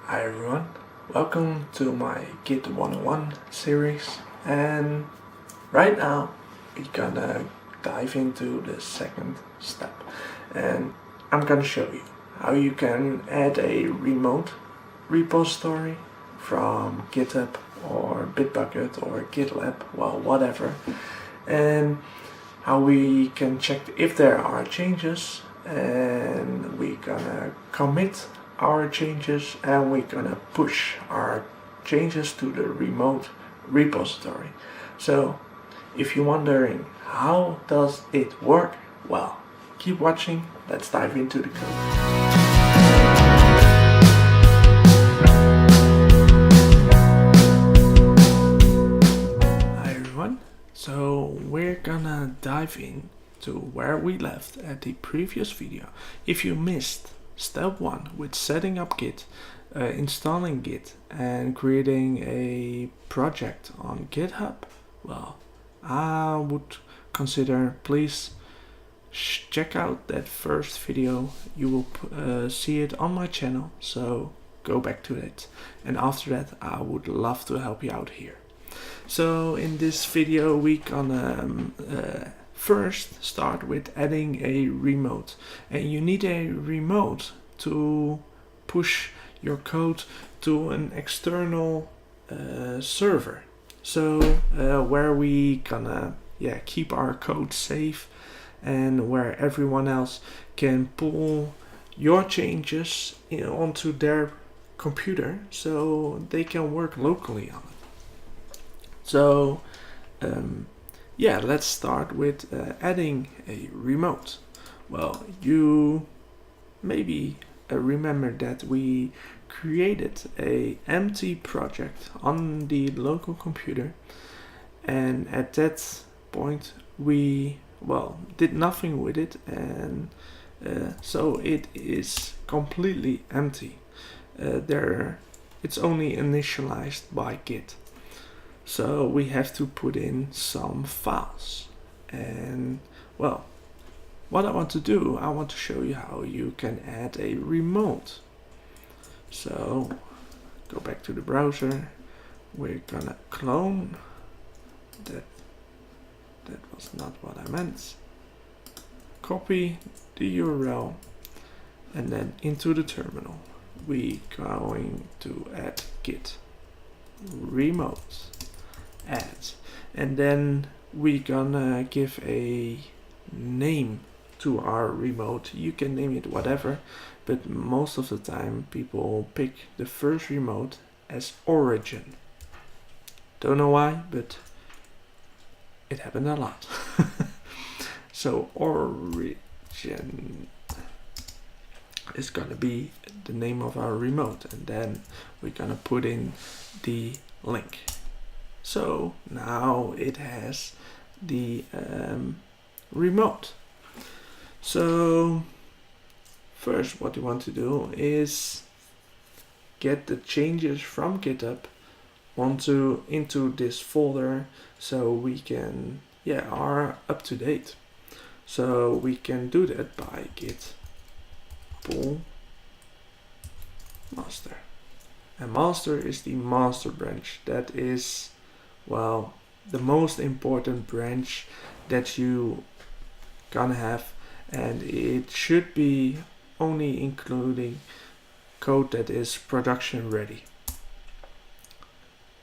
Hi everyone, welcome to my Git 101 series, and right now we're gonna dive into the second step, and I'm gonna show you how you can add a remote repository from GitHub or Bitbucket or GitLab, well, whatever, and how we can check if there are changes, and we're gonna commit our changes, and we're gonna push our changes to the remote repository. So if you're wondering how does it work, well, keep watching. Let's dive into the code. Hi everyone, so we're gonna dive in to where we left at the previous video. If you missed step 1 with setting up Git, installing Git and creating a project on GitHub, well, I would consider please check out that first video. You will see it on my channel, so go back to it, and after that I would love to help you out here. So in this video we gonna first start with adding a remote, and you need a remote to push your code to an external server, so where we gonna keep our code safe and where everyone else can pull your changes onto their computer so they can work locally on it. So let's start with adding a remote. Well, you maybe remember that we created a empty project on the local computer, and at that point we did nothing with it, and so it is completely empty. It's only initialized by Git. So we have to put in some files, and well, what I want to do, I want to show you how you can add a remote. So go back to the browser. We're gonna clone that. That was not what I meant. Copy the URL, and then into the terminal we going to add git remote add, and then we gonna give a name to our remote. You can name it whatever, but most of the time people pick the first remote as origin. Don't know why, but it happened a lot. So origin is gonna be the name of our remote, and then we're gonna put in the link. So now it has the remote. So first what you want to do is get the changes from GitHub into this folder, so we can are up to date. So we can do that by git pull master, and master is the master branch. That is the most important branch that you gonna have, and it should be only including code that is production ready.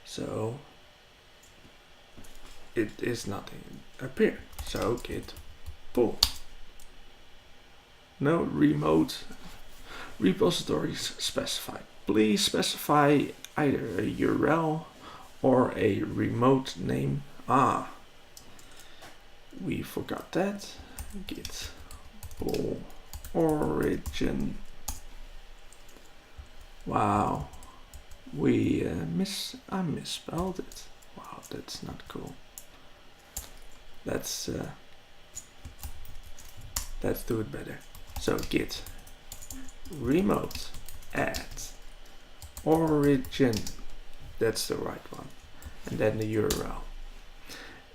So it is nothing appear. So git pull. No remote repositories specified. Please specify either a URL or a remote name. We forgot that. Git pull origin. Wow, I misspelled it. Wow, that's not cool. Let's do it better. So git remote add origin. That's the right one, and then the URL.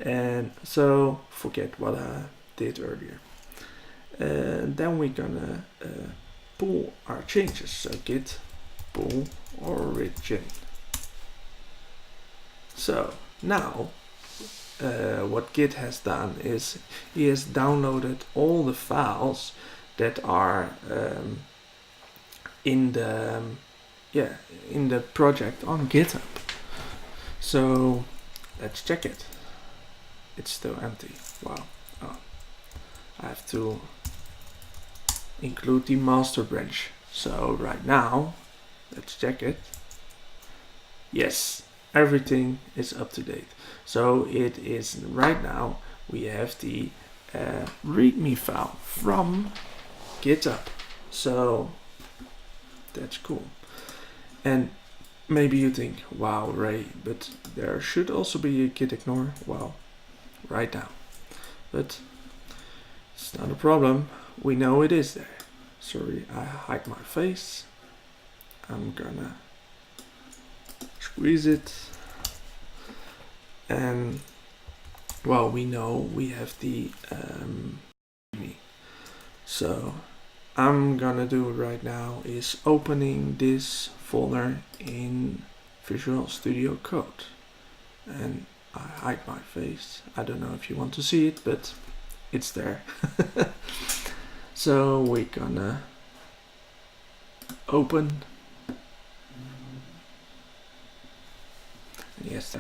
And so forget what I did earlier. Then we're gonna pull our changes. So git bool origin. So now what Git has done is he has downloaded all the files that are in the project on GitHub. So let's check it. It's still empty. Wow. Oh, I have to include the master branch. So right now, let's check it. Yes, everything is up to date. So it is right now, we have the README file from GitHub. So that's cool. And maybe you think, wow, Ray, but there should also be a git ignore. Well, right now. But it's not a problem. We know it is there. Sorry, I hide my face. I'm gonna squeeze it. And well, we know we have the so I'm gonna do right now is opening this folder in Visual Studio Code, and I hide my face. I don't know if you want to see it, but it's there. So we're gonna open. Yes,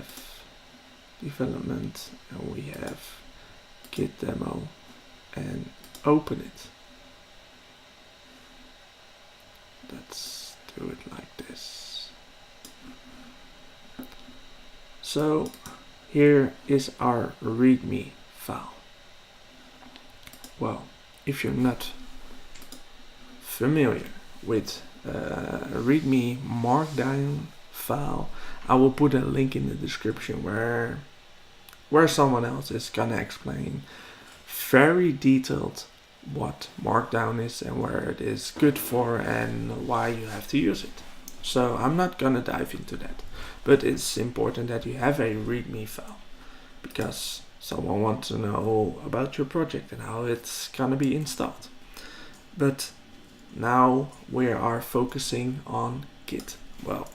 development, and we have git demo, and open it. Let's do it like this. So here is our README file. Well, if you're not familiar with a README markdown file, I will put a link in the description where someone else is gonna explain very detailed what markdown is and where it is good for and why you have to use it. So I'm not gonna dive into that, but it's important that you have a README file because someone wants to know about your project and how it's gonna be installed. But now we are focusing on Git. Well,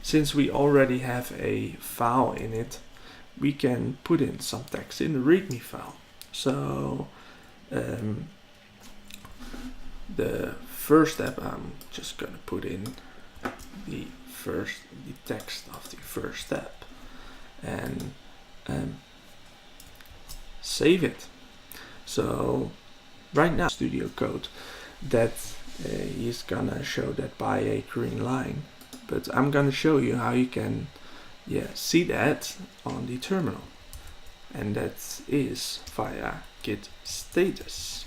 since we already have a file in it, we can put in some text in the README file. So the first step, I'm just gonna put in the text of the first step and save it. So right now, Studio Code, that is gonna show that by a green line, but I'm gonna show you how you can see that on the terminal, and that is via git status.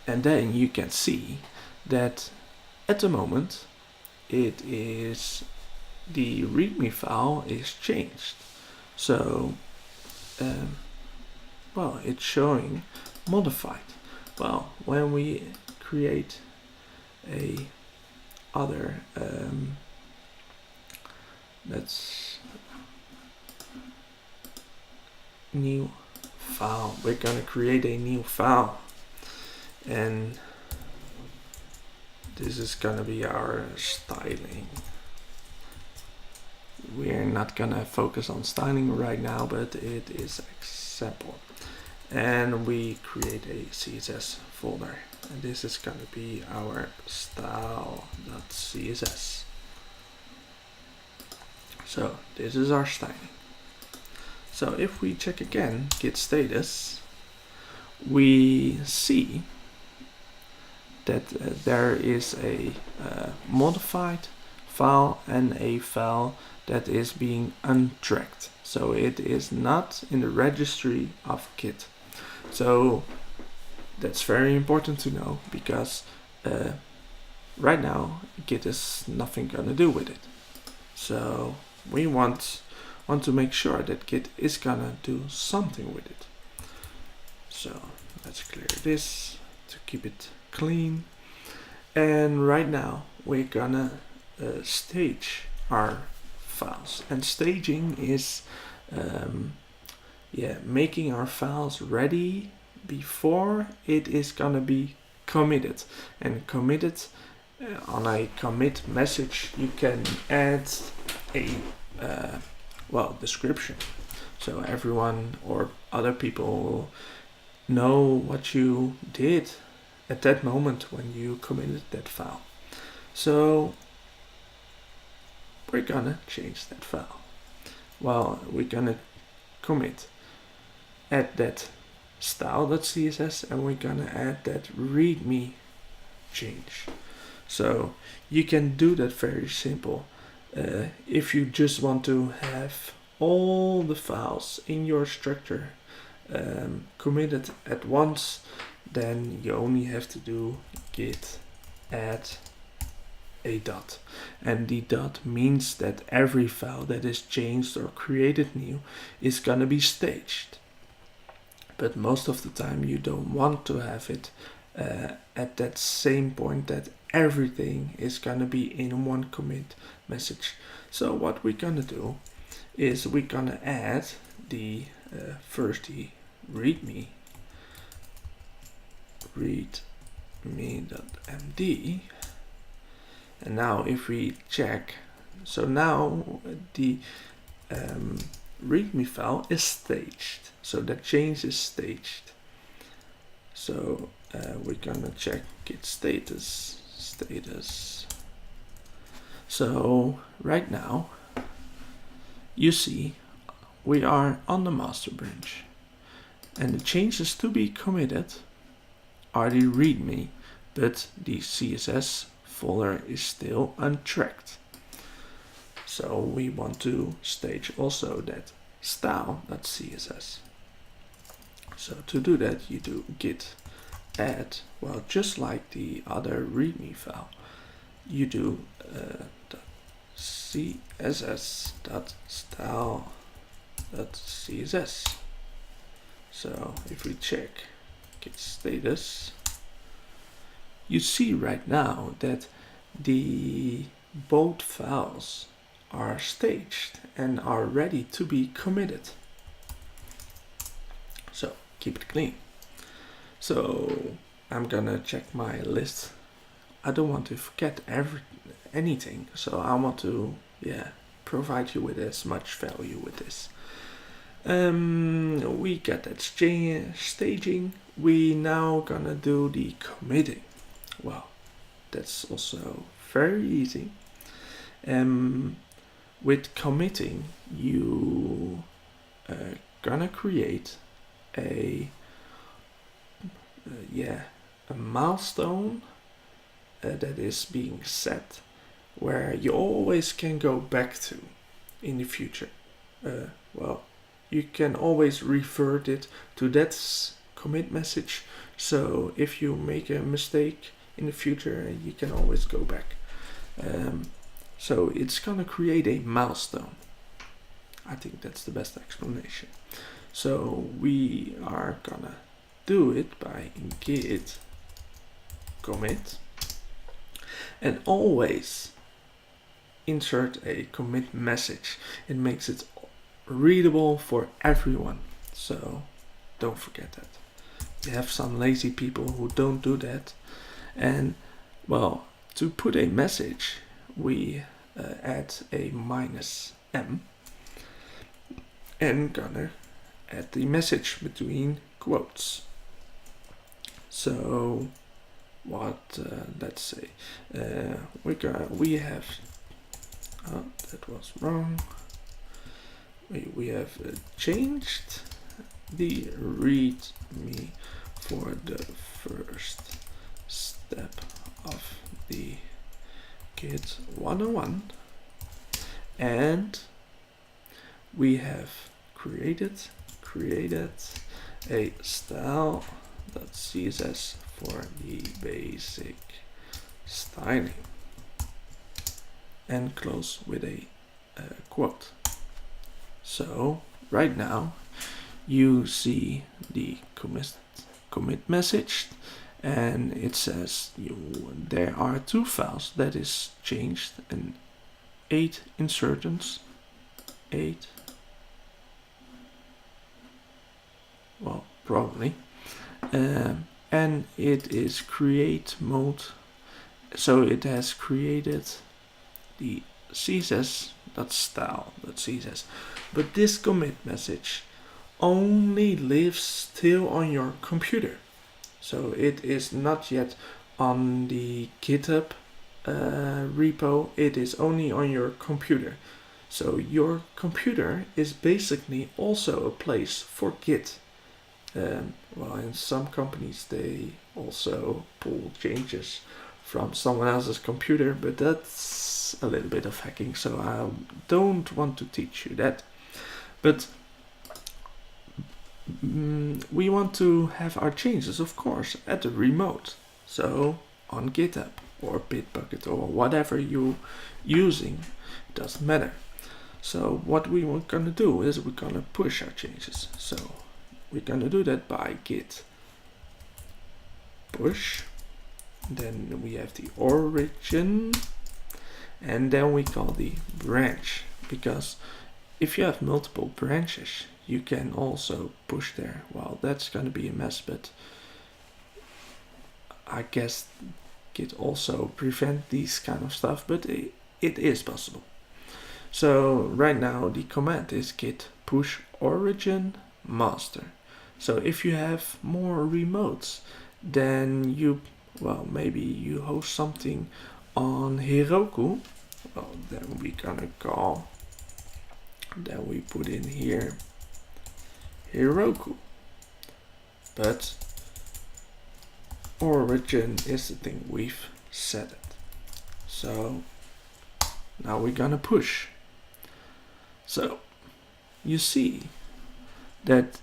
And then you can see that at the moment it is the README file is changed. So well, it's showing modified. Well, when we create a other let's new file, we're gonna create a new file, and this is gonna be our styling. We're not gonna focus on styling right now, but it is example. And we create a CSS folder, and this is gonna be our style.css. So this is our styling. So if we check again git status, we see that there is a modified file and a file that is being untracked. So it is not in the registry of Git. So that's very important to know, because right now Git is nothing gonna do with it. So we want to make sure that Git is gonna do something with it. So let's clear this to keep it clean. And right now we're gonna stage our files, and staging is making our files ready before it is gonna be committed. And committed on a commit message you can add a description, so everyone or other people will know what you did at that moment when you committed that file. So we're gonna change that file. Well, we're gonna commit, add that style.css, and we're gonna add that readme change. So you can do that very simple. If you just want to have all the files in your structure committed at once, then you only have to do git add a dot, and the dot means that every file that is changed or created new is gonna be staged. But most of the time you don't want to have it at that same point that everything is gonna be in one commit message. So what we're gonna do is we're gonna add the first the readme readme.md, and now if we check, so now the readme file is staged, so that change is staged. So we're gonna check git status. So right now you see we are on the master branch, and the changes to be committed are the readme, but the CSS folder is still untracked. So we want to stage also that style.css. So to do that you do git add, well, just like the other readme file, you do css.style.css. So if we check git status, you see right now that the both files are staged and are ready to be committed. So keep it clean. So I'm gonna check my list. I don't want to forget anything, so I want to provide you with as much value with this. We got that staging. We now gonna do the committing. Well, that's also very easy. With committing, you gonna create a milestone that is being set, where you always can go back to in the future. You can always revert it to that commit message, so if you make a mistake in the future you can always go back. So it's gonna create a milestone. I think that's the best explanation. So we are gonna do it by git commit, and always insert a commit message. It makes it readable for everyone, so don't forget that. We have some lazy people who don't do that, and well, to put a message we add a -m and gonna add the message between quotes. So what let's say we have that was wrong. We have changed the readme for the first step of the Git 101, and we have created a style.css for the basic styling, and close with a quote. So right now you see the commit message, and it says there are 2 files that is changed and 8 insertions, 8, well, probably, and it is create mode so it has created the css.style.css, but this commit message only lives still on your computer. So it is not yet on the GitHub repo, it is only on your computer. So your computer is basically also a place for Git. Well, in some companies they also pull changes from someone else's computer, but that's a little bit of hacking, so I don't want to teach you that. But we want to have our changes, of course, at the remote. So on GitHub or Bitbucket or whatever you're using, it doesn't matter. So what we're gonna do is we're gonna push our changes. So we're gonna do that by git push. Then we have the origin, and then we call the branch, because if you have multiple branches, you can also push there. Well, that's gonna be a mess, but I guess Git also prevent these kind of stuff, but it is possible. So right now the command is git push origin master. So if you have more remotes, then you, well, maybe you host something on Heroku, well, then we gonna call, then we put in here Heroku, but origin is the thing we've set it. So now we're gonna push. So you see that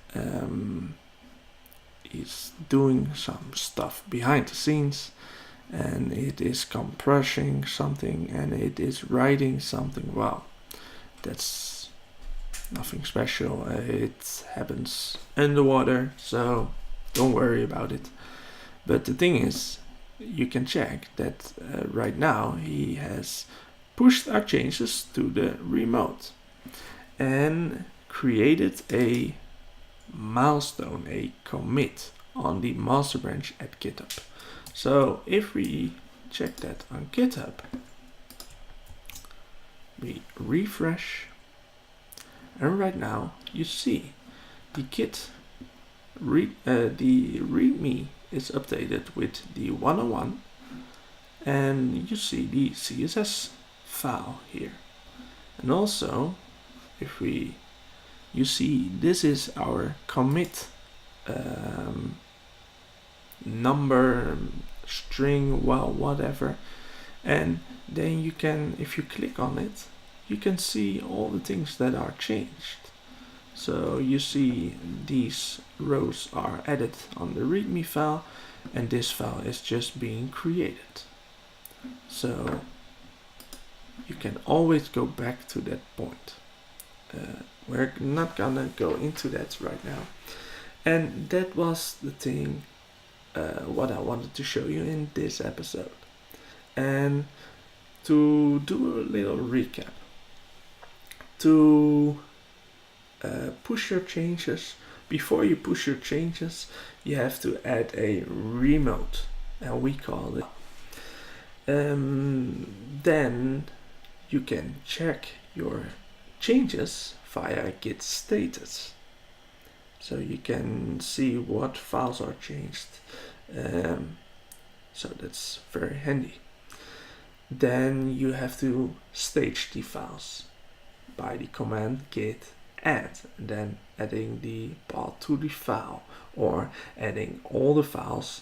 it's doing some stuff behind the scenes, and it is compressing something, and it is writing something. Well, that's nothing special. It happens underwater, so don't worry about it. But the thing is, you can check that right now he has pushed our changes to the remote and created a milestone, a commit on the master branch at GitHub. So if we check that on GitHub, we refresh, and right now you see the Git the README is updated with the 101, and you see the CSS file here. And also, if you see this is our commit number, string, well, whatever, and then you can, if you click on it, you can see all the things that are changed. So you see these rows are added on the README file, and this file is just being created. So you can always go back to that point. We're not gonna go into that right now. And that was the thing, what I wanted to show you in this episode. And to do a little recap, to push your changes, before you push your changes, you have to add a remote, and we call it. Then you can check your changes via git status, so you can see what files are changed. So that's very handy. Then you have to stage the files by the command git add, and then adding the path to the file, or adding all the files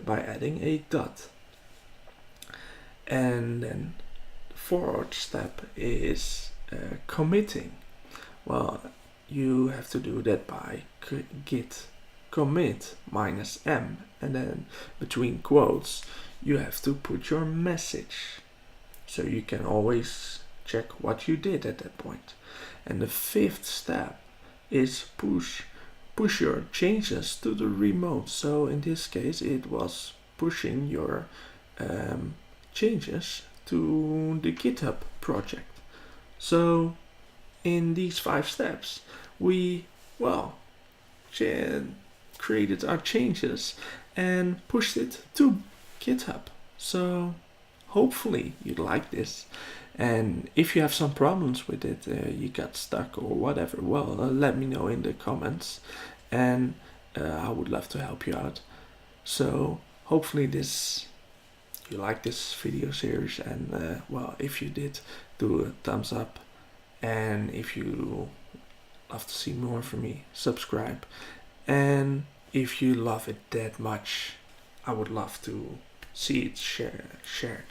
by adding a dot. And then the forward step is committing. Well, you have to do that by git commit -m, and then between quotes you have to put your message, so you can always check what you did at that point. And the fifth step is push your changes to the remote. So in this case it was pushing your changes to the GitHub project. So in these 5 steps we, well, created our changes and pushed it to GitHub. So hopefully you like this, and if you have some problems with it, you got stuck or whatever, well, let me know in the comments, and I would love to help you out. So hopefully you like this video series, and well, if you did, do a thumbs up, and if you love to see more from me, subscribe, and if you love it that much, I would love to see it shared.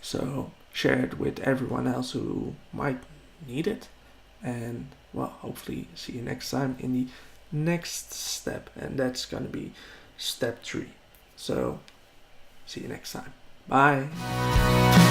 So share it with everyone else who might need it, and well, hopefully see you next time in the next step, and that's gonna be step 3. So see you next time. Bye.